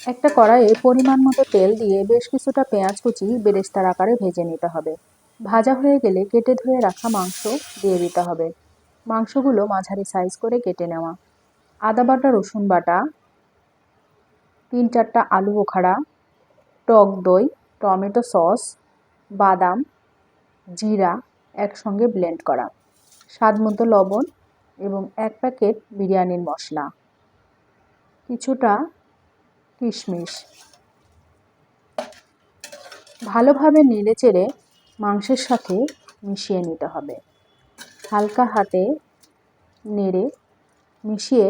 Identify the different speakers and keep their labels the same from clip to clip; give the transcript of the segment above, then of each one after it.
Speaker 1: একটা কড়াইয়ে পরিমাণ মতো তেল দিয়ে বেশ কিছুটা পেঁয়াজ কুচি বেরেস্তার আকারে ভেজে নিতে হবে। ভাজা হয়ে গেলে কেটে ধুয়ে রাখা মাংস দিয়ে দিতে হবে। মাংসগুলো মাঝারি সাইজ করে কেটে নেওয়া। আদা বাটা, রসুন বাটা, 3-4টা আলু বোখারা, টক দই, টমেটো সস, বাদাম, জিরা একসঙ্গে ব্লেন্ড করা, স্বাদ মতো লবণ এবং 1 প্যাকেট বিরিয়ানির মশলা, কিছুটা কিশমিশ। ভালোভাবে নেড়েচেড়ে মাংসের সাথে মিশিয়ে নিতে হবে। হালকা হাতে নেড়ে মিশিয়ে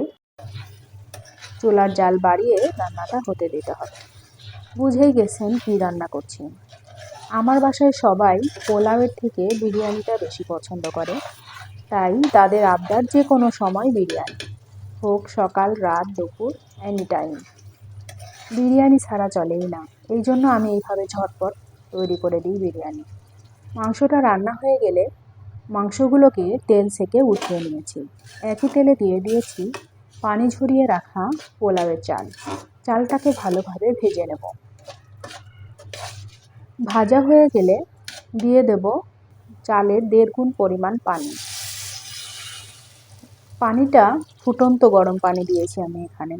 Speaker 1: চুলার জাল বাড়িয়ে রান্নাটা হতে দিতে হবে। বুঝেই গেছেন কী রান্না করছি। আমার বাসায় সবাই পোলাওয়ের থেকে বিরিয়ানিটা বেশি পছন্দ করে, তাই তাদের আবদার যে কোনো সময় বিরিয়ানি, হোক সকাল, রাত, দুপুর, এনি টাইম। বিরিয়ানি ছাড়া চলেই না, এই জন্য আমি এইভাবে ঝটপট তৈরি করে দিই বিরিয়ানি। মাংসটা রান্না হয়ে গেলে মাংসগুলোকে তেল থেকে উঠিয়ে নিয়েছি। একই তেলে দিয়ে দিয়েছি পানি ঝরিয়ে রাখা পোলাওয়ের চাল। চালটাকে ভালোভাবে ভেজে নেব। ভাজা হয়ে গেলে দিয়ে দেব চালের 1.5 গুণ পরিমাণ পানি। পানিটা ফুটন্ত গরম পানি দিয়েছি আমি এখানে।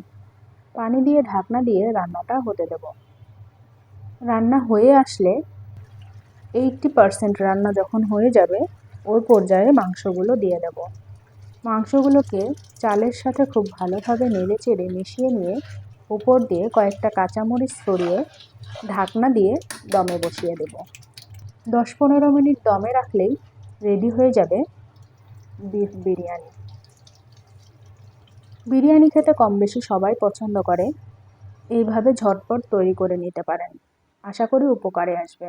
Speaker 1: পানি দিয়ে ঢাকনা দিয়ে রান্নাটা হতে দেব। রান্না হয়ে আসলে 80% রান্না যখন হয়ে যাবে, ওই পর্যায়ে মাংসগুলো দিয়ে দেব। মাংসগুলোকে চালের সাথে খুব ভালোভাবে নেড়েচেড়ে মিশিয়ে নিয়ে উপর দিয়ে কয়েকটা কাঁচামরিচ ছড়িয়ে ঢাকনা দিয়ে দমে বসিয়ে দেব। 10-15 মিনিট দমে রাখলেই রেডি হয়ে যাবে বিফ বিরিয়ানি। বিরিয়ানি খেতে কম বেশি সবাই পছন্দ করে। এইভাবে ঝটপট তৈরি করে নিতে পারেন। আশা করি উপকারে আসবে।